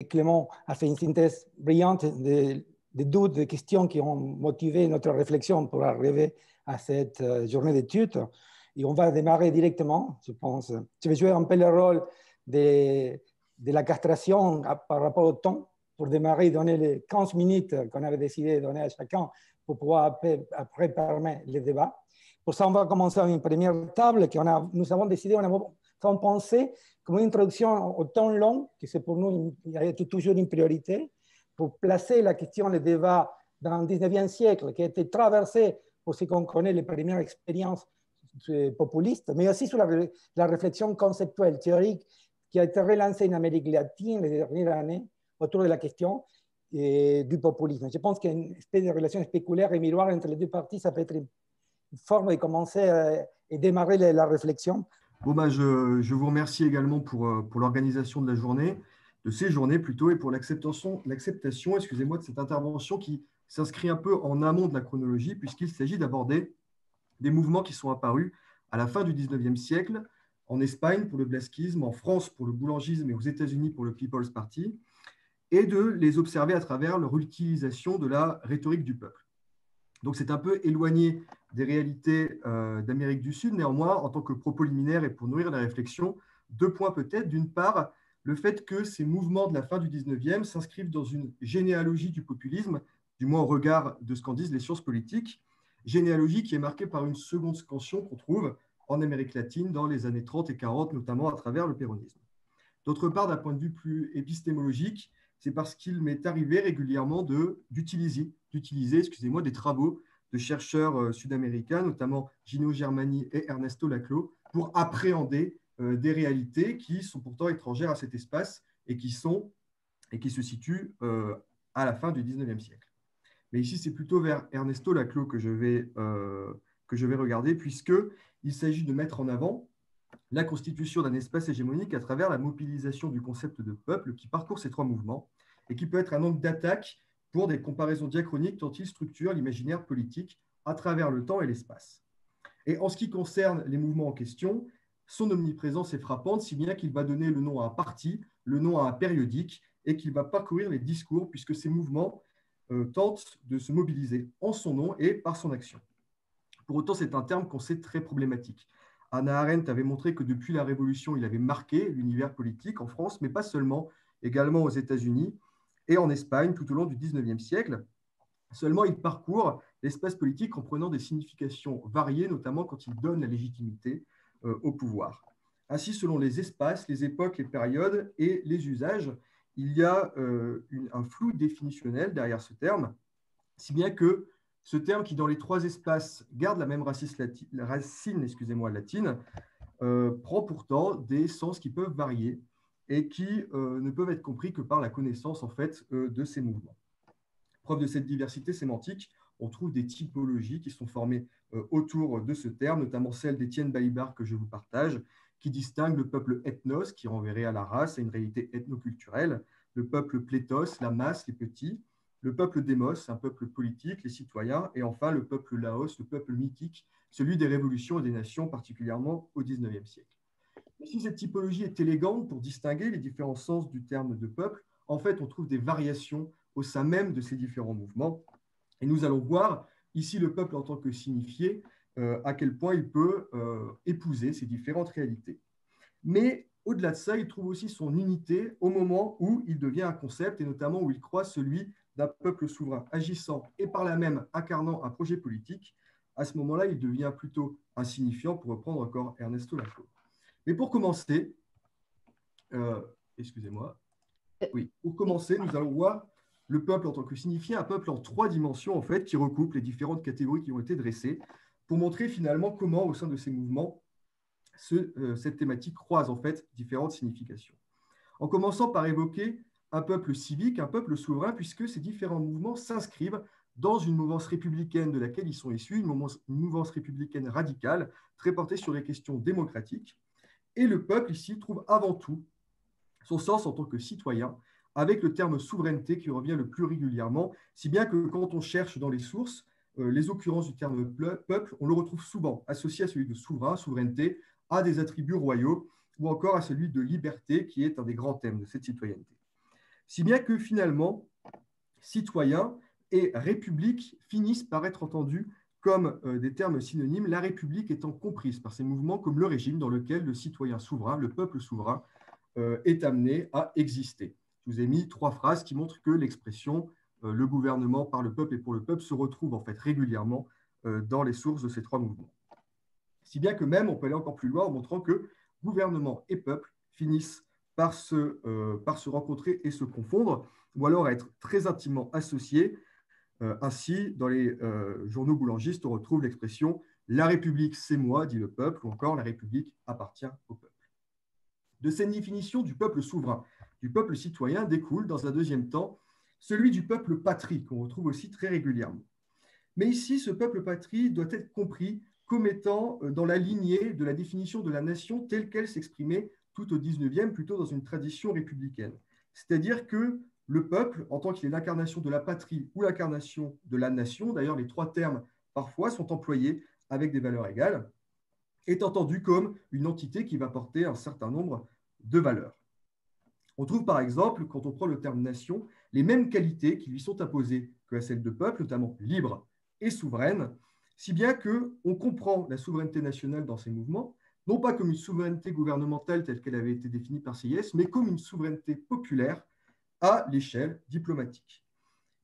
Clément a fait une synthèse brillante des doutes, des questions qui ont motivé notre réflexion pour arriver à cette journée d'études. Et on va démarrer directement, je pense. Je vais jouer un peu le rôle de la castration par rapport au temps pour démarrer et donner les 15 minutes qu'on avait décidé de donner à chacun pour pouvoir après permettre les débats. Pour ça, on va commencer avec une première table que nous avons décidé, on a pensé comme une introduction au temps long, qui c'est pour nous toujours une priorité, pour placer la question, le débat dans le 19e siècle, qui a été traversé, pour ce qu'on connaît, les premières expériences populistes, mais aussi sur la réflexion conceptuelle, théorique, qui a été relancée en Amérique latine les dernières années autour de la question du populisme. Je pense qu'une espèce de relation spéculaire et miroir entre les deux parties, ça peut être une forme de commencer et démarrer la réflexion. Bon, je vous remercie également pour l'organisation de la journée, de ces journées plutôt, et pour l'acceptation, excusez-moi, de cette intervention qui s'inscrit un peu en amont de la chronologie, puisqu'il s'agit d'aborder des mouvements qui sont apparus à la fin du 19e siècle, en Espagne pour le blasquisme, en France pour le boulangisme et aux États-Unis pour le People's Party, et de les observer à travers leur utilisation de la rhétorique du peuple. Donc, c'est un peu éloigné des réalités d'Amérique du Sud. Néanmoins, en tant que propos liminaire et pour nourrir la réflexion, deux points peut-être. D'une part, le fait que ces mouvements de la fin du 19e s'inscrivent dans une généalogie du populisme, du moins au regard de ce qu'en disent les sciences politiques, généalogie qui est marquée par une seconde scansion qu'on trouve en Amérique latine dans les années 30 et 40, notamment à travers le péronisme. D'autre part, d'un point de vue plus épistémologique, c'est parce qu'il m'est arrivé régulièrement d'utiliser des travaux de chercheurs sud-américains, notamment Gino Germani et Ernesto Laclau, pour appréhender des réalités qui sont pourtant étrangères à cet espace et qui se situent à la fin du 19e siècle. Mais ici, c'est plutôt vers Ernesto Laclau que je vais regarder, puisqu'il s'agit de mettre en avant la constitution d'un espace hégémonique à travers la mobilisation du concept de peuple qui parcourt ces trois mouvements et qui peut être un angle d'attaque pour des comparaisons diachroniques tant il structure l'imaginaire politique à travers le temps et l'espace. Et en ce qui concerne les mouvements en question, son omniprésence est frappante, si bien qu'il va donner le nom à un parti, le nom à un périodique, et qu'il va parcourir les discours, puisque ces mouvements tentent de se mobiliser en son nom et par son action. Pour autant, c'est un terme qu'on sait très problématique. Hannah Arendt avait montré que depuis la Révolution, il avait marqué l'univers politique en France, mais pas seulement, également aux États-Unis et en Espagne tout au long du 19e siècle. Seulement, il parcourt l'espace politique en prenant des significations variées, notamment quand il donne la légitimité au pouvoir. Ainsi, selon les espaces, les époques, les périodes et les usages, il y a un flou définitionnel derrière ce terme, si bien que ce terme qui, dans les trois espaces, garde la même racine latine, prend pourtant des sens qui peuvent varier et qui ne peuvent être compris que par la connaissance en fait, de ces mouvements. Preuve de cette diversité sémantique, on trouve des typologies qui sont formées autour de ce terme, notamment celle d'Étienne Balibar que je vous partage, qui distingue le peuple ethnos, qui renverrait à la race, à une réalité ethnoculturelle, le peuple pléthos, la masse, les petits, le peuple démos, un peuple politique, les citoyens, et enfin le peuple laos, le peuple mythique, celui des révolutions et des nations, particulièrement au XIXe siècle. Mais si cette typologie est élégante pour distinguer les différents sens du terme de peuple, en fait, on trouve des variations au sein même de ces différents mouvements. Et nous allons voir ici le peuple en tant que signifié, à quel point il peut épouser ces différentes réalités. Mais au-delà de ça, il trouve aussi son unité au moment où il devient un concept, et notamment où il croit celui d'un peuple souverain agissant et par là même incarnant un projet politique. À ce moment-là, il devient plutôt insignifiant, pour reprendre encore Ernesto Laclau. Mais pour commencer, pour commencer, nous allons voir le peuple en tant que signifié, un peuple en trois dimensions, en fait, qui recoupe les différentes catégories qui ont été dressées, pour montrer finalement comment, au sein de ces mouvements, cette thématique croise en fait différentes significations. En commençant par évoquer un peuple civique, un peuple souverain, puisque ces différents mouvements s'inscrivent dans une mouvance républicaine de laquelle ils sont issus, une mouvance républicaine radicale, très portée sur les questions démocratiques. Et le peuple ici trouve avant tout son sens en tant que citoyen, avec le terme souveraineté qui revient le plus régulièrement, si bien que quand on cherche dans les sources, les occurrences du terme peuple, on le retrouve souvent associé à celui de souverain, souveraineté, à des attributs royaux, ou encore à celui de liberté, qui est un des grands thèmes de cette citoyenneté. Si bien que finalement, citoyen et république finissent par être entendus comme des termes synonymes, la République étant comprise par ces mouvements comme le régime dans lequel le citoyen souverain, le peuple souverain, est amené à exister. Je vous ai mis 3 phrases qui montrent que l'expression le gouvernement par le peuple et pour le peuple se retrouve en fait régulièrement dans les sources de ces 3 mouvements. Si bien que même, on peut aller encore plus loin en montrant que gouvernement et peuple finissent par se rencontrer et se confondre, ou alors être très intimement associés. Ainsi, dans les journaux boulangistes, on retrouve l'expression « La République, c'est moi », dit le peuple, ou encore « La République appartient au peuple ». De cette définition du peuple souverain, du peuple citoyen, découle, dans un deuxième temps, celui du peuple patrie, qu'on retrouve aussi très régulièrement. Mais ici, ce peuple patrie doit être compris comme étant dans la lignée de la définition de la nation telle qu'elle s'exprimait tout au XIXe, plutôt dans une tradition républicaine. C'est-à-dire que le peuple, en tant qu'il est l'incarnation de la patrie ou l'incarnation de la nation, d'ailleurs les 3 termes parfois sont employés avec des valeurs égales, est entendu comme une entité qui va porter un certain nombre de valeurs. On trouve par exemple, quand on prend le terme nation, les mêmes qualités qui lui sont imposées que à celles de peuple, notamment libre et souveraine, si bien qu'on comprend la souveraineté nationale dans ces mouvements, non pas comme une souveraineté gouvernementale telle qu'elle avait été définie par CIS, mais comme une souveraineté populaire à l'échelle diplomatique.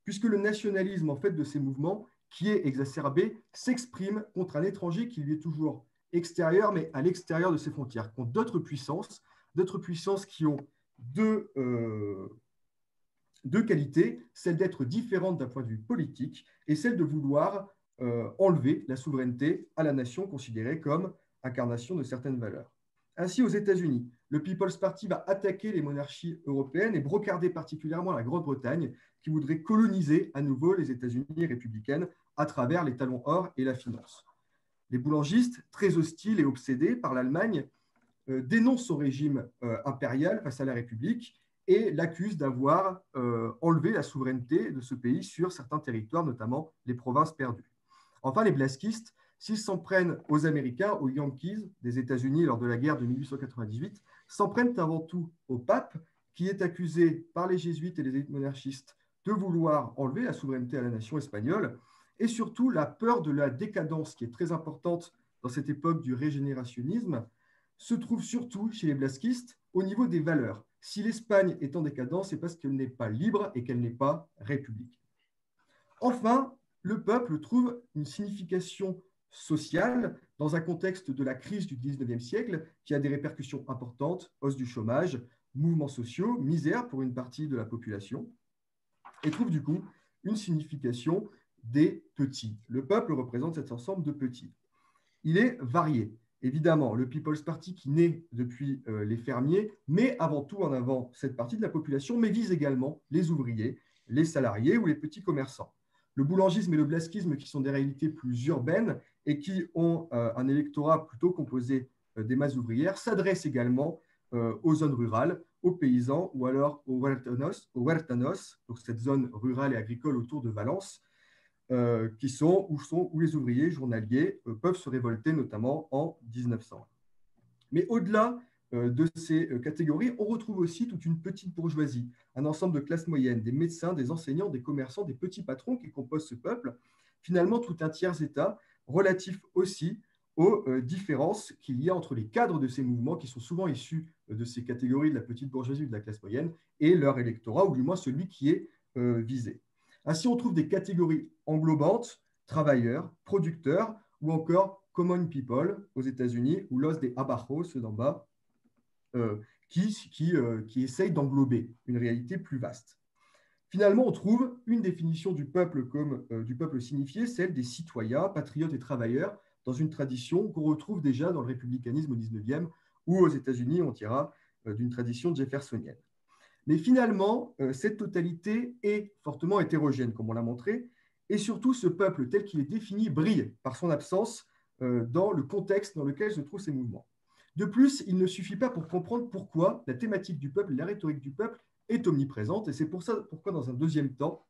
Puisque le nationalisme en fait, de ces mouvements, qui est exacerbé, s'exprime contre un étranger qui lui est toujours extérieur, mais à l'extérieur de ses frontières, contre d'autres puissances qui ont deux qualités, celle d'être différente d'un point de vue politique et celle de vouloir enlever la souveraineté à la nation considérée comme incarnation de certaines valeurs. Ainsi, aux États-Unis, le People's Party va attaquer les monarchies européennes et brocarder particulièrement la Grande-Bretagne, qui voudrait coloniser à nouveau les États-Unis républicaines à travers les talons or et la finance. Les boulangistes, très hostiles et obsédés par l'Allemagne, dénoncent son régime impérial face à la République et l'accusent d'avoir enlevé la souveraineté de ce pays sur certains territoires, notamment les provinces perdues. Enfin, les blasquistes, s'ils s'en prennent aux Américains, aux Yankees des États-Unis lors de la guerre de 1898, s'en prennent avant tout au pape, qui est accusé par les jésuites et les élites monarchistes de vouloir enlever la souveraineté à la nation espagnole, et surtout la peur de la décadence, qui est très importante dans cette époque du régénérationnisme, se trouve surtout chez les blasquistes au niveau des valeurs. Si l'Espagne est en décadence, c'est parce qu'elle n'est pas libre et qu'elle n'est pas république. Enfin, le peuple trouve une signification sociale dans un contexte de la crise du XIXe siècle qui a des répercussions importantes, hausse du chômage, mouvements sociaux, misère pour une partie de la population, et trouve du coup une signification des petits. Le peuple représente cet ensemble de petits. Il est varié. Évidemment, le People's Party qui naît depuis les fermiers met avant tout en avant cette partie de la population, mais vise également les ouvriers, les salariés ou les petits commerçants. Le boulangisme et le blasquisme, qui sont des réalités plus urbaines et qui ont un électorat plutôt composé des masses ouvrières, s'adressent également aux zones rurales, aux paysans ou alors aux huertanos, donc cette zone rurale et agricole autour de Valence, où les ouvriers journaliers peuvent se révolter, notamment en 1900. Mais au-delà de ces catégories, on retrouve aussi toute une petite bourgeoisie, un ensemble de classes moyennes, des médecins, des enseignants, des commerçants, des petits patrons qui composent ce peuple, finalement tout un tiers-état relatif aussi aux différences qu'il y a entre les cadres de ces mouvements, qui sont souvent issus de ces catégories de la petite bourgeoisie ou de la classe moyenne, et leur électorat, ou du moins celui qui est visé. Ainsi, on trouve des catégories englobantes, travailleurs, producteurs, ou encore common people aux États-Unis, ou los de abajo, ceux d'en bas, qui essayent d'englober une réalité plus vaste. Finalement, on trouve une définition du peuple comme du peuple signifié, celle des citoyens, patriotes et travailleurs, dans une tradition qu'on retrouve déjà dans le républicanisme au XIXe, ou aux États-Unis, on dira d'une tradition jeffersonienne. Mais finalement, cette totalité est fortement hétérogène, comme on l'a montré, et surtout ce peuple tel qu'il est défini brille par son absence dans le contexte dans lequel se trouvent ces mouvements. De plus, il ne suffit pas pour comprendre pourquoi la thématique du peuple, la rhétorique du peuple est omniprésente, et c'est pourquoi dans un deuxième temps,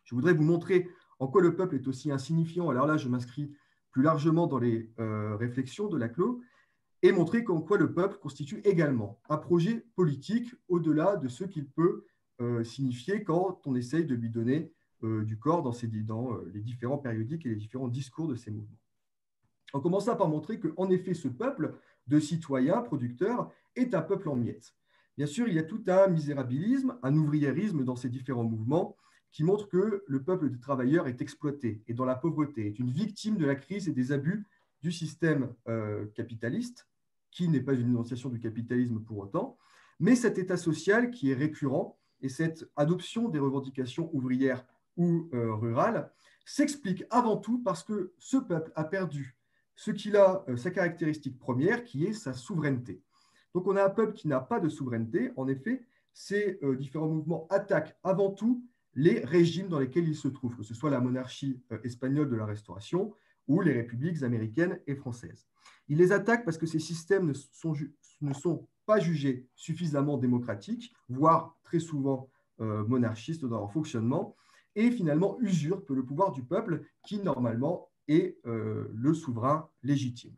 je voudrais vous montrer en quoi le peuple est aussi insignifiant. Alors là, je m'inscris plus largement dans les réflexions de Laclos, et montrer qu'en quoi le peuple constitue également un projet politique au-delà de ce qu'il peut signifier quand on essaye de lui donner du corps dans les différents périodiques et les différents discours de ces mouvements. On commença par montrer qu'en effet, ce peuple de citoyens, producteurs, est un peuple en miettes. Bien sûr, il y a tout un misérabilisme, un ouvriérisme dans ces différents mouvements qui montrent que le peuple des travailleurs est exploité et dans la pauvreté, est une victime de la crise et des abus du système capitaliste, qui n'est pas une énonciation du capitalisme pour autant, mais cet état social qui est récurrent et cette adoption des revendications ouvrières ou rurales s'explique avant tout parce que ce peuple a perdu ce qu'il a, sa caractéristique première, qui est sa souveraineté. Donc on a un peuple qui n'a pas de souveraineté. En effet, ces différents mouvements attaquent avant tout les régimes dans lesquels ils se trouvent, que ce soit la monarchie espagnole de la Restauration ou les républiques américaines et françaises. Ils les attaquent parce que ces systèmes ne sont pas jugés suffisamment démocratiques, voire très souvent monarchistes dans leur fonctionnement, et finalement usurpent le pouvoir du peuple qui, normalement, est le souverain légitime.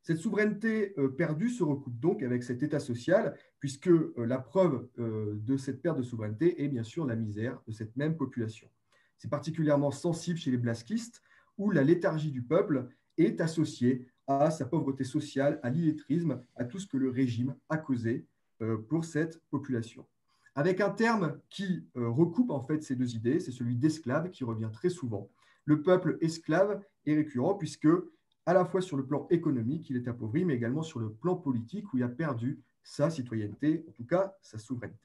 Cette souveraineté perdue se recoupe donc avec cet état social, puisque la preuve de cette perte de souveraineté est bien sûr la misère de cette même population. C'est particulièrement sensible chez les blasquistes, où la léthargie du peuple est associée à sa pauvreté sociale, à l'illettrisme, à tout ce que le régime a causé pour cette population. Avec un terme qui recoupe en fait ces deux idées, c'est celui d'esclave qui revient très souvent. Le peuple esclave est récurrent puisque, à la fois sur le plan économique, il est appauvri, mais également sur le plan politique où il a perdu sa citoyenneté, en tout cas sa souveraineté.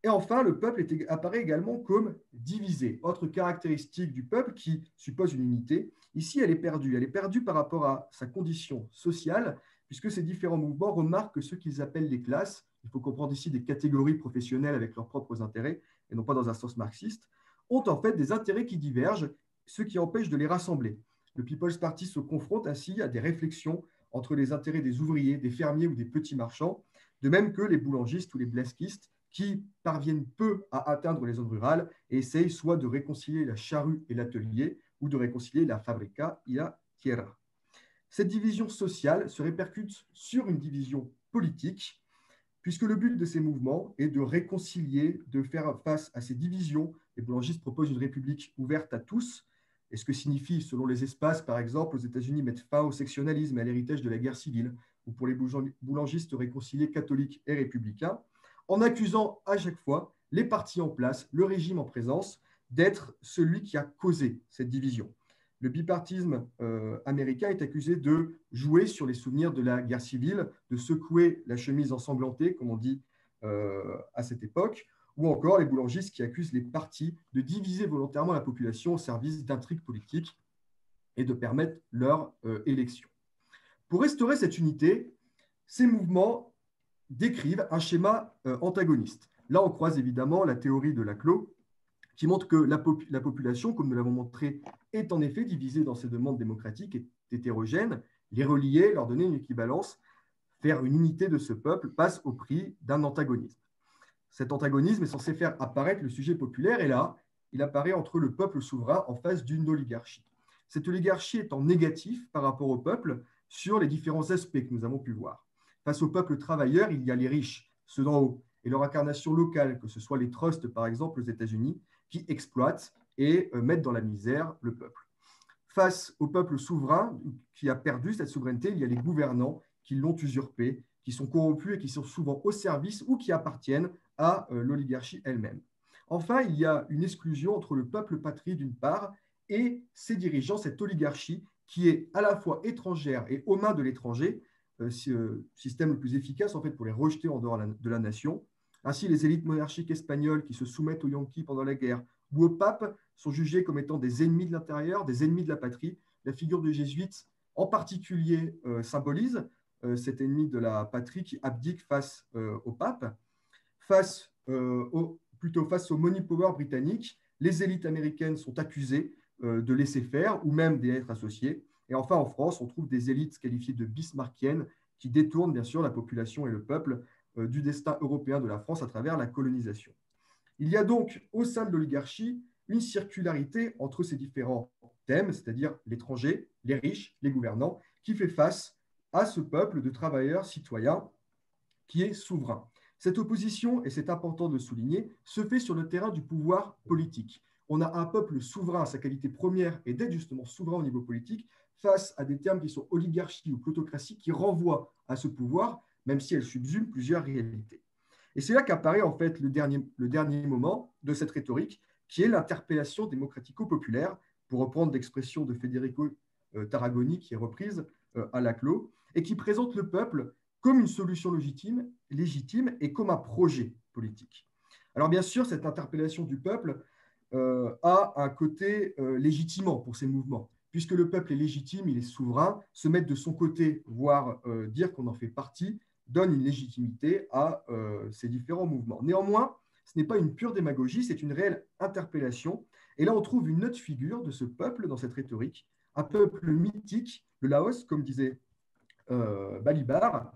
Et enfin, le peuple apparaît également comme divisé. Autre caractéristique du peuple qui suppose une unité. Ici, elle est perdue. Elle est perdue par rapport à sa condition sociale, puisque ces différents mouvements remarquent que ceux qu'ils appellent les classes, il faut comprendre ici des catégories professionnelles avec leurs propres intérêts, et non pas dans un sens marxiste, ont en fait des intérêts qui divergent, ce qui empêche de les rassembler. Le People's Party se confronte ainsi à des réflexions entre les intérêts des ouvriers, des fermiers ou des petits marchands, de même que les boulangistes ou les blasquistes qui parviennent peu à atteindre les zones rurales et essayent soit de réconcilier la charrue et l'atelier ou de réconcilier la fabrica et la tierra. Cette division sociale se répercute sur une division politique, puisque le but de ces mouvements est de réconcilier, de faire face à ces divisions. Les boulangistes proposent une république ouverte à tous, et ce que signifie, selon les espaces, par exemple, aux États-Unis, mettre fin au sectionnalisme et à l'héritage de la guerre civile, ou pour les boulangistes réconcilier catholiques et républicains, en accusant à chaque fois les partis en place, le régime en présence, d'être celui qui a causé cette division. Le bipartisme américain est accusé de jouer sur les souvenirs de la guerre civile, de secouer la chemise ensanglantée, comme on dit à cette époque, ou encore les boulangistes qui accusent les partis de diviser volontairement la population au service d'intrigues politiques et de permettre leur élection. Pour restaurer cette unité, ces mouvements décrivent un schéma antagoniste. Là, on croise évidemment la théorie de Laclos, qui montre que la population, comme nous l'avons montré, est en effet divisée dans ses demandes démocratiques et hétérogènes. Les relier, leur donner une équivalence, faire une unité de ce peuple passe au prix d'un antagonisme. Cet antagonisme est censé faire apparaître le sujet populaire, et là, il apparaît entre le peuple souverain en face d'une oligarchie. Cette oligarchie est en négatif par rapport au peuple sur les différents aspects que nous avons pu voir. Face au peuple travailleur, il y a les riches, ceux d'en haut, et leur incarnation locale, que ce soit les trusts, par exemple, aux États-Unis, qui exploitent et mettent dans la misère le peuple. Face au peuple souverain qui a perdu cette souveraineté, il y a les gouvernants qui l'ont usurpée, qui sont corrompus et qui sont souvent au service ou qui appartiennent à l'oligarchie elle-même. Enfin, il y a une exclusion entre le peuple patrie d'une part et ses dirigeants, cette oligarchie qui est à la fois étrangère et aux mains de l'étranger, système le plus efficace en fait pour les rejeter en dehors de la nation. Ainsi, les élites monarchiques espagnoles qui se soumettent aux Yankees pendant la guerre ou au pape sont jugés comme étant des ennemis de l'intérieur, des ennemis de la patrie. La figure de jésuite, en particulier, symbolise cet ennemi de la patrie qui abdique face au pape. Plutôt face au money power britannique, les élites américaines sont accusées de laisser faire ou même d'être associées. Et enfin, en France, on trouve des élites qualifiées de bismarckiennes qui détournent bien sûr la population et le peuple du destin européen de la France à travers la colonisation. Il y a donc au sein de l'oligarchie une circularité entre ces différents thèmes, c'est-à-dire l'étranger, les riches, les gouvernants, qui fait face à ce peuple de travailleurs citoyens qui est souverain. Cette opposition, et c'est important de le souligner, se fait sur le terrain du pouvoir politique. On a un peuple souverain, sa qualité première est d'être justement souverain au niveau politique, face à des termes qui sont oligarchie ou plutocratie, qui renvoient à ce pouvoir, même si elles subsument plusieurs réalités. Et c'est là qu'apparaît en fait le dernier moment de cette rhétorique, qui est l'interpellation démocratico-populaire, pour reprendre l'expression de Federico Tarragoni, qui est reprise à Laclos, et qui présente le peuple comme une solution légitime et comme un projet politique. Alors bien sûr, cette interpellation du peuple a un côté légitimant pour ces mouvements, puisque le peuple est légitime, il est souverain, se mettre de son côté, voire dire qu'on en fait partie, donne une légitimité à ces différents mouvements. Néanmoins, ce n'est pas une pure démagogie, c'est une réelle interpellation. Et là, on trouve une autre figure de ce peuple dans cette rhétorique, un peuple mythique, le Laos, comme disait Balibar,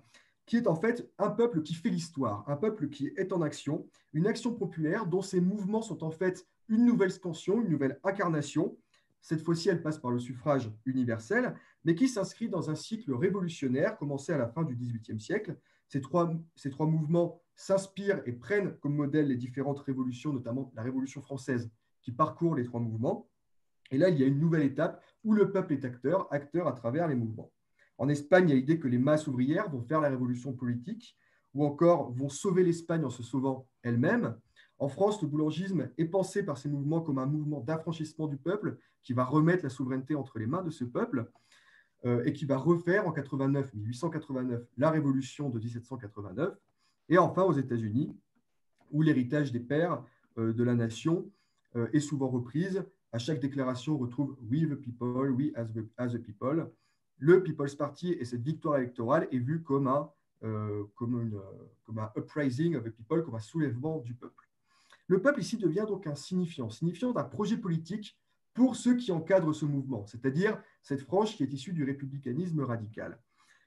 qui est en fait un peuple qui fait l'histoire, un peuple qui est en action, une action populaire dont ces mouvements sont en fait une nouvelle scansion, une nouvelle incarnation. Cette fois-ci, elle passe par le suffrage universel, mais qui s'inscrit dans un cycle révolutionnaire commencé à la fin du XVIIIe siècle. Ces trois mouvements s'inspirent et prennent comme modèle les différentes révolutions, notamment la Révolution française, qui parcourt les trois mouvements. Et là, il y a une nouvelle étape où le peuple est acteur à travers les mouvements. En Espagne, il y a l'idée que les masses ouvrières vont faire la révolution politique ou encore vont sauver l'Espagne en se sauvant elle-même. En France, le boulangisme est pensé par ces mouvements comme un mouvement d'affranchissement du peuple qui va remettre la souveraineté entre les mains de ce peuple et qui va refaire en 1889, la révolution de 1789. Et enfin, aux États-Unis, où l'héritage des pères de la nation est souvent reprise. À chaque déclaration, on retrouve « We the people, we as the people ». Le People's Party et cette victoire électorale est vue comme un uprising of the people, comme un soulèvement du peuple. Le peuple ici devient donc un signifiant d'un projet politique pour ceux qui encadrent ce mouvement, c'est-à-dire cette frange qui est issue du républicanisme radical.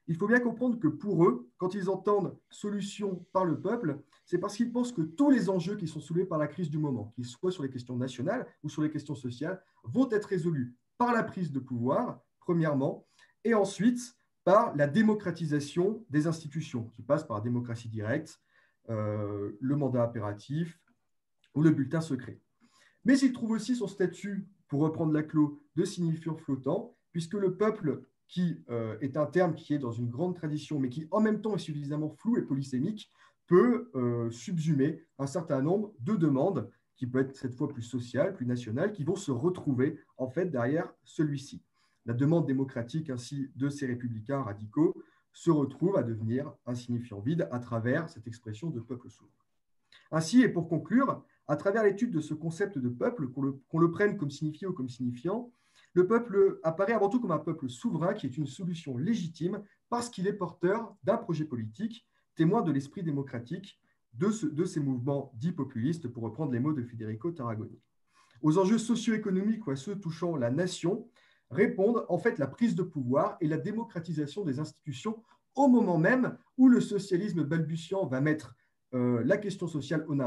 Il faut bien comprendre que pour eux, quand ils entendent solution par le peuple, c'est parce qu'ils pensent que tous les enjeux qui sont soulevés par la crise du moment, qu'ils soient sur les questions nationales ou sur les questions sociales, vont être résolus par la prise de pouvoir, premièrement, et ensuite par la démocratisation des institutions, qui passe par la démocratie directe, le mandat impératif ou le bulletin secret. Mais il trouve aussi son statut, pour reprendre Laclos, de signifiant flottant, puisque le peuple, qui est un terme qui est dans une grande tradition, mais qui en même temps est suffisamment flou et polysémique, peut subsumer un certain nombre de demandes, qui peut être cette fois plus sociales, plus nationales, qui vont se retrouver en fait derrière celui-ci. La demande démocratique ainsi de ces républicains radicaux se retrouve à devenir un signifiant vide à travers cette expression de peuple souverain. Ainsi, et pour conclure, à travers l'étude de ce concept de peuple, qu'on le prenne comme signifié ou comme signifiant, le peuple apparaît avant tout comme un peuple souverain qui est une solution légitime parce qu'il est porteur d'un projet politique, témoin de l'esprit démocratique de ces mouvements dits populistes, pour reprendre les mots de Federico Tarragoni. Aux enjeux socio-économiques ou à ceux touchant la nation, répondent en fait la prise de pouvoir et la démocratisation des institutions au moment même où le socialisme balbutiant va mettre la question sociale en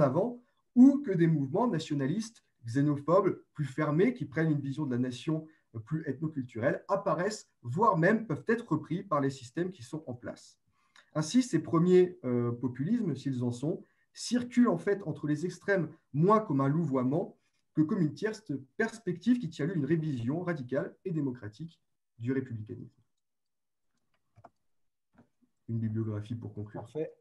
avant, ou que des mouvements nationalistes, xénophobes, plus fermés, qui prennent une vision de la nation plus ethnoculturelle, apparaissent, voire même peuvent être repris par les systèmes qui sont en place. Ainsi, ces premiers populismes, s'ils en sont, circulent en fait entre les extrêmes, moins comme un louvoiement que comme une tierce perspective qui tient lieu une révision radicale et démocratique du républicanisme. Une bibliographie pour conclure. Parfait.